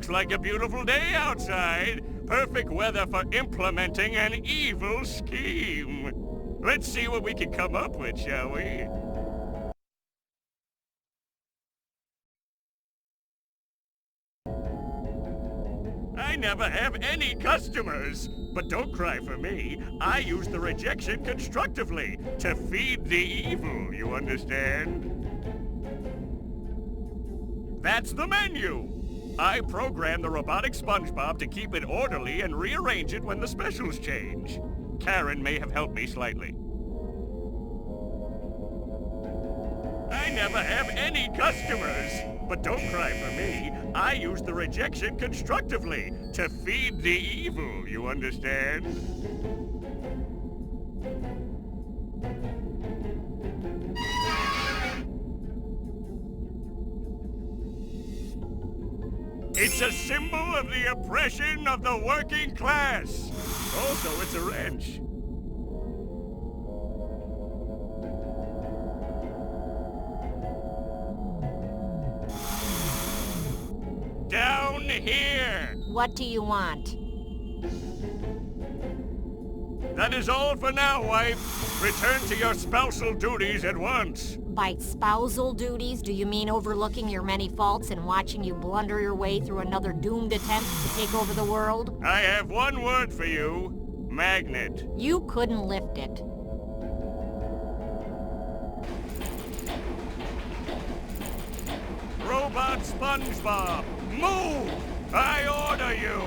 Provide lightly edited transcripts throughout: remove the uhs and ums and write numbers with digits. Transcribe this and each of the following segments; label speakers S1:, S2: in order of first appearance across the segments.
S1: Looks like a beautiful day outside. Perfect weather for implementing an evil scheme. Let's see what we can come up with, shall we? I never have any customers. But don't cry for me. I use the rejection constructively to feed the evil, you understand? That's the menu. I programmed the robotic SpongeBob to keep it orderly and rearrange it when the specials change. Karen may have helped me slightly. I never have any customers. But don't cry for me. I use the rejection constructively to feed the evil, you understand? It's a symbol of the oppression of the working class. Also, it's a wrench. Down here!
S2: What do you want?
S1: That is all for now, wife. Return to your spousal duties at once.
S2: By spousal duties, do you mean overlooking your many faults and watching you blunder your way through another doomed attempt to take over the world?
S1: I have one word for you. Magnet.
S2: You couldn't lift it.
S1: Robot SpongeBob, move! I order you!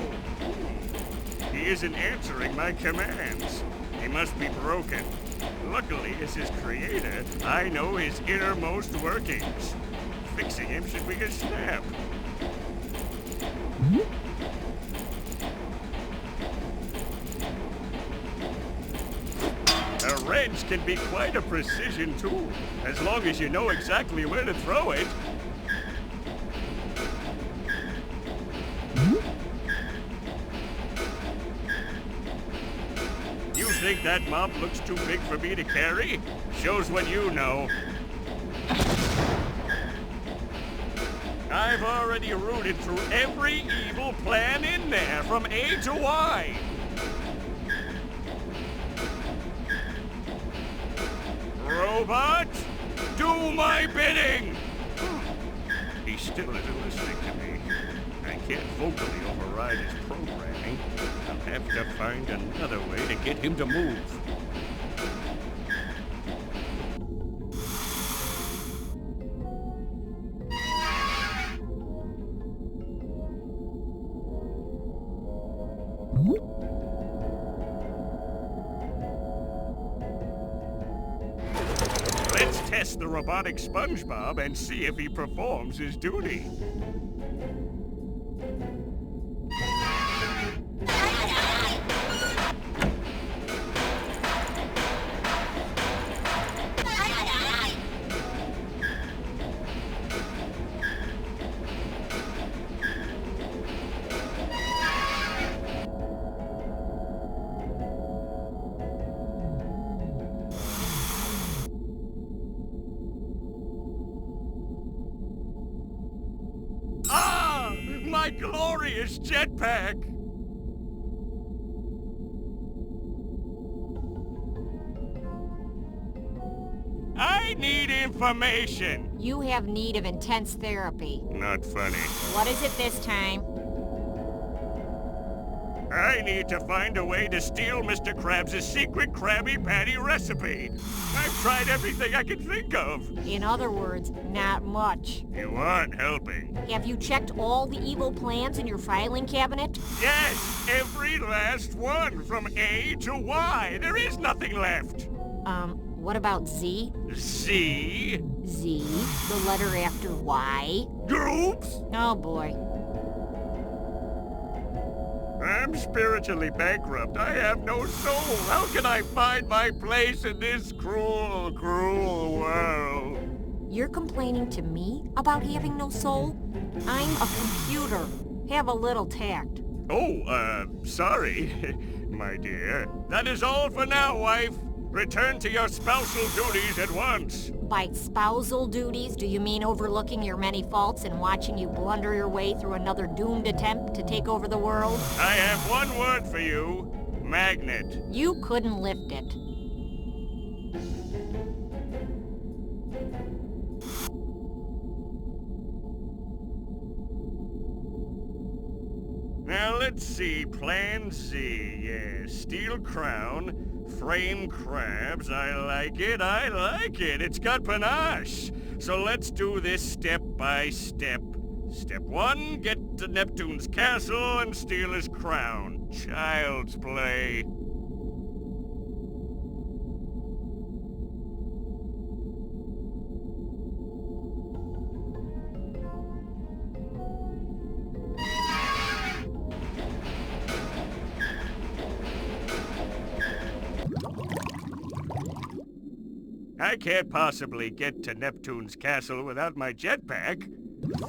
S1: He isn't answering my commands. He must be broken. Luckily, as his creator, I know his innermost workings. Fixing him should be a snap. A wrench can be quite a precision tool, as long as you know exactly where to throw it. You think that mop looks too big for me to carry? Shows what you know. I've already rooted through every evil plan in there, from A to Y. Robot, do my bidding! He still isn't listening to me. I can't vocally override his programming. I'll have to find another way to get him to move. Let's test the robotic SpongeBob and see if he performs his duty. My glorious jetpack! I need information!
S2: You have need of intense therapy.
S1: Not funny.
S2: What is it this time?
S1: I need to find a way to steal Mr. Krabs' secret Krabby Patty recipe. I've tried everything I can think of.
S2: In other words, not much.
S1: You aren't helping.
S2: Have you checked all the evil plans in your filing cabinet?
S1: Yes, every last one, from A to Y. There is nothing left.
S2: What about Z?
S1: Z?
S2: Z, the letter after Y?
S1: Groups?
S2: Oh boy.
S1: I'm spiritually bankrupt. I have no soul. How can I find my place in this cruel, cruel world?
S2: You're complaining to me about having no soul? I'm a computer. Have a little tact.
S1: Oh, sorry, my dear. That is all for now, wife. Return to your spousal duties at once.
S2: By spousal duties, do you mean overlooking your many faults and watching you blunder your way through another doomed attempt to take over the world?
S1: I have one word for you. Magnet.
S2: You couldn't lift it.
S1: Now let's see, Plan Z, yeah, steel crown, frame crabs, I like it, it's got panache. So let's do this step by step. Step 1, get to Neptune's castle and steal his crown. Child's play. I can't possibly get to Neptune's castle without my jetpack.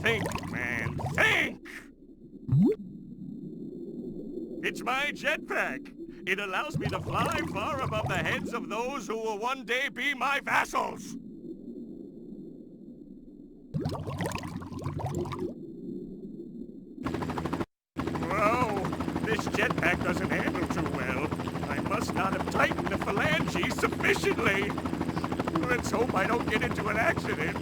S1: Think, man, think! It's my jetpack. It allows me to fly far above the heads of those who will one day be my vassals. Whoa, this jetpack doesn't handle too well. I must not have tightened the phalanges sufficiently. Let's hope I don't get into an accident.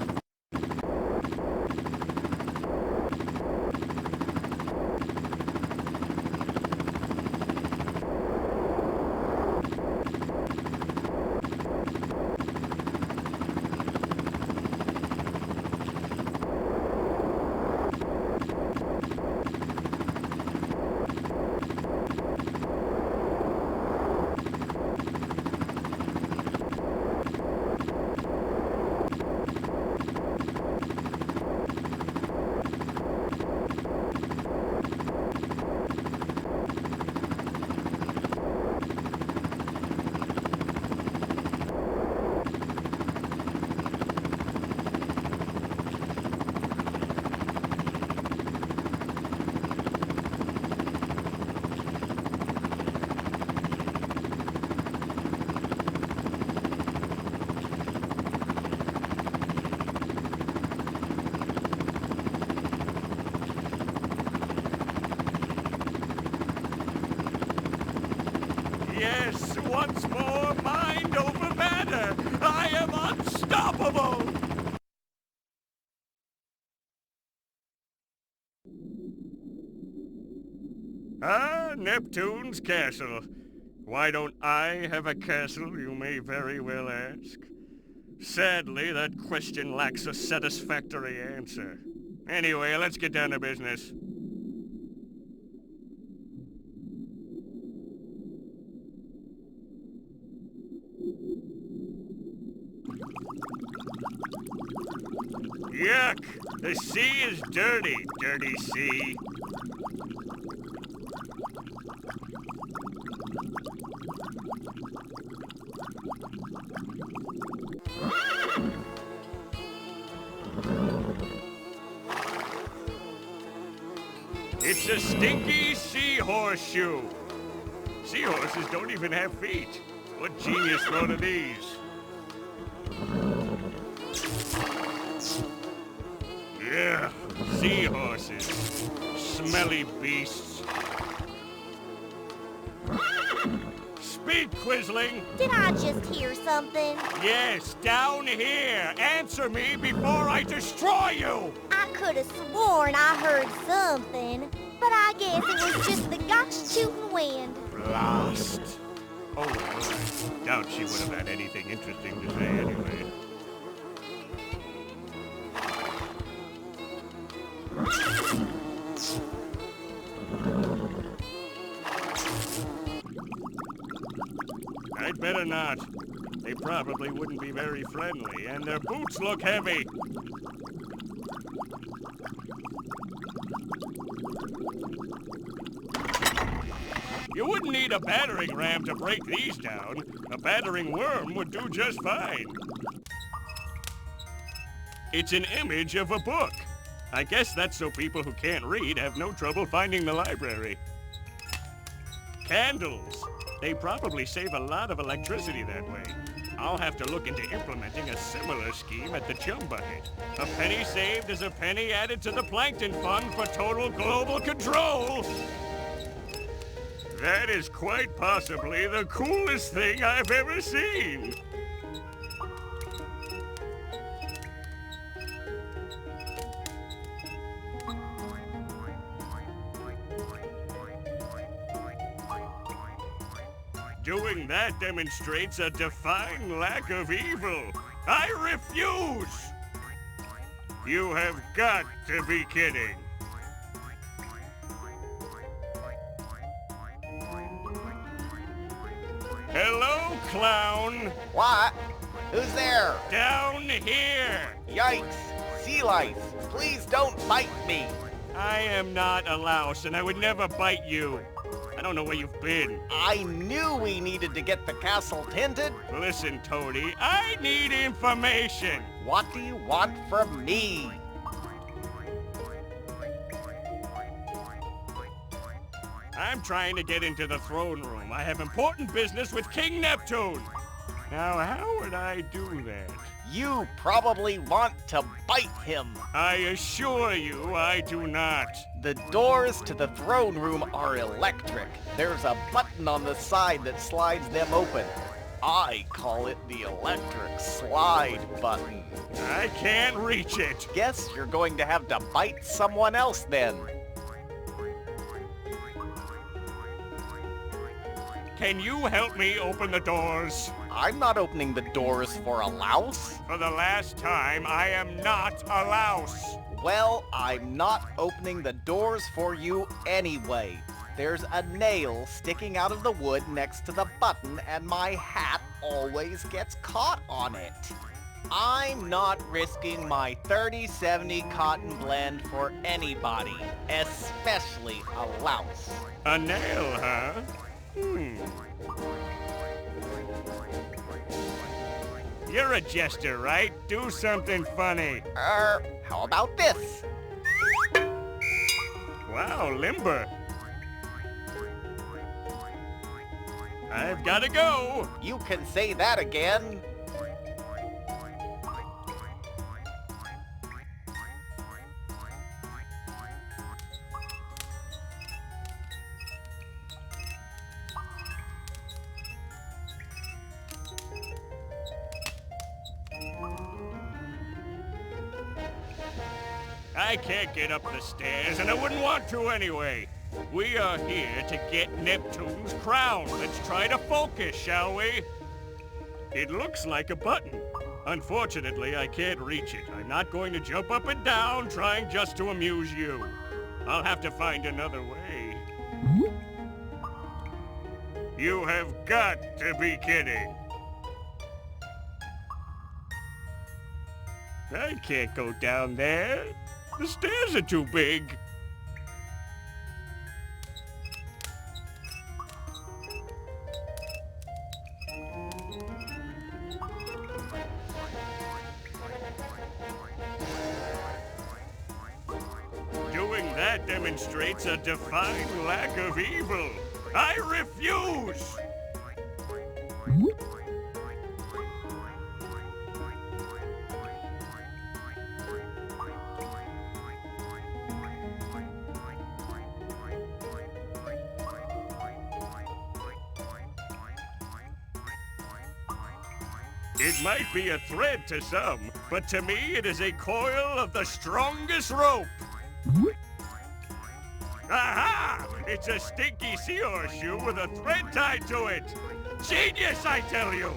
S1: Yes, once more, mind over matter. I am unstoppable. Ah, Neptune's castle. Why don't I have a castle, you may very well ask? Sadly, that question lacks a satisfactory answer. Anyway, let's get down to business. Yuck! The sea is dirty, dirty sea. It's a stinky seahorse-shoe. Seahorses don't even have feet. What genius thought of these? Yeah, seahorses. Smelly beasts. Speak, Quisling.
S3: Did I just hear something?
S1: Yes, down here. Answer me before I destroy you.
S3: I could have sworn I heard something, but I guess it was just the gosh-tootin' wind.
S1: Blast. Oh, I doubt she would have had anything interesting to say anyway. I'd better not. They probably wouldn't be very friendly, and their boots look heavy. You wouldn't need a battering ram to break these down. A battering worm would do just fine. It's an image of a book. I guess that's so people who can't read have no trouble finding the library. Candles. They probably save a lot of electricity that way. I'll have to look into implementing a similar scheme at the Chum Bucket. A penny saved is a penny added to the Plankton Fund for total global control! That is quite possibly the coolest thing I've ever seen! Doing that demonstrates a defined lack of evil. I refuse! You have got to be kidding. Hello, clown.
S4: What? Who's there?
S1: Down here.
S4: Yikes! Sea lice! Please don't bite me!
S1: I am not a louse, and I would never bite you. I don't know where you've been.
S4: I knew we needed to get the castle tinted.
S1: Listen, Toady, I need information.
S4: What do you want from me?
S1: I'm trying to get into the throne room. I have important business with King Neptune. Now, how would I do that?
S4: You probably want to bite him.
S1: I assure you I do not.
S4: The doors to the throne room are electric. There's a button on the side that slides them open. I call it the electric slide button.
S1: I can't reach it.
S4: Guess you're going to have to bite someone else then.
S1: Can you help me open the doors?
S4: I'm not opening the doors for a louse.
S1: For the last time, I am not a louse.
S4: Well, I'm not opening the doors for you anyway. There's a nail sticking out of the wood next to the button, and my hat always gets caught on it. I'm not risking my 3070 cotton blend for anybody, especially a louse.
S1: A nail, huh? You're a jester, right? Do something funny.
S4: How about this?
S1: Wow, limber. I've gotta go.
S4: You can say that again.
S1: I can't get up the stairs, and I wouldn't want to anyway. We are here to get Neptune's crown. Let's try to focus, shall we? It looks like a button. Unfortunately, I can't reach it. I'm not going to jump up and down trying just to amuse you. I'll have to find another way. You have got to be kidding. I can't go down there. The stairs are too big. Doing that demonstrates a defined lack of evil. I refuse! It might be a thread to some, but to me it is a coil of the strongest rope. Aha! It's a stinky sea horseshoe with a thread tied to it. Genius, I tell you!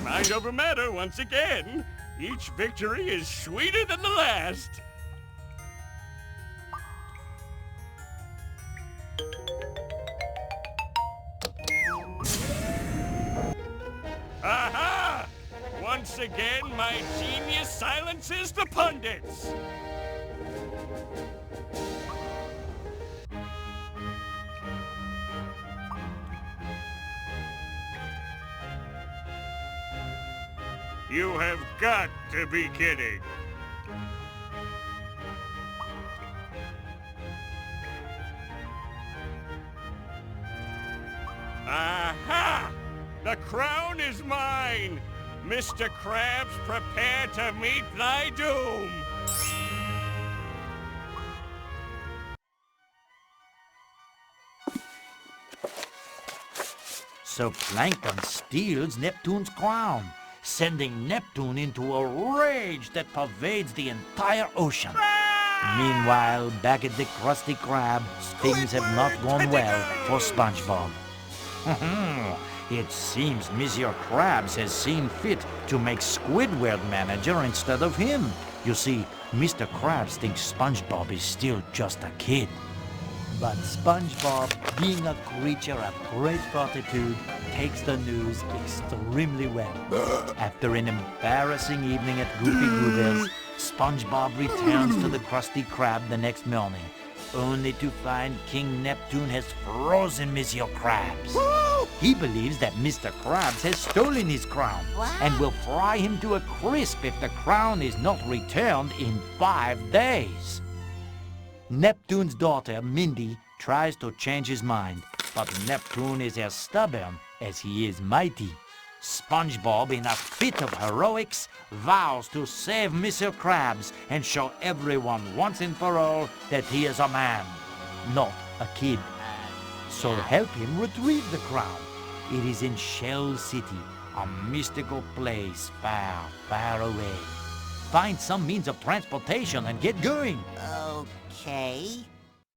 S1: Mind over matter once again. Each victory is sweeter than the last. Aha! One Once again, my genius silences the pundits. You have got to be kidding. Aha! The crown is mine! Mr. Krabs, prepare to meet thy doom!
S5: So Plankton steals Neptune's crown, sending Neptune into a rage that pervades the entire ocean. Meanwhile, back at the Krusty Krab, things have not gone well for SpongeBob. It seems Monsieur Krabs has seen fit to make Squidward manager instead of him. You see, Mr. Krabs thinks SpongeBob is still just a kid. But SpongeBob, being a creature of great fortitude, takes the news extremely well. After an embarrassing evening at Goofy Goobers, SpongeBob returns to the Krusty Krab the next morning, only to find King Neptune has frozen Monsieur Krabs. He believes that Mr. Krabs has stolen his crown and will fry him to a crisp if the crown is not returned in 5 days. Neptune's daughter, Mindy, tries to change his mind, but Neptune is as stubborn as he is mighty. SpongeBob, in a fit of heroics, vows to save Mr. Krabs and show everyone once and for all that he is a man, not a kid. So help him retrieve the crown. It is in Shell City, a mystical place far, far away. Find some means of transportation and get going.
S6: Okay.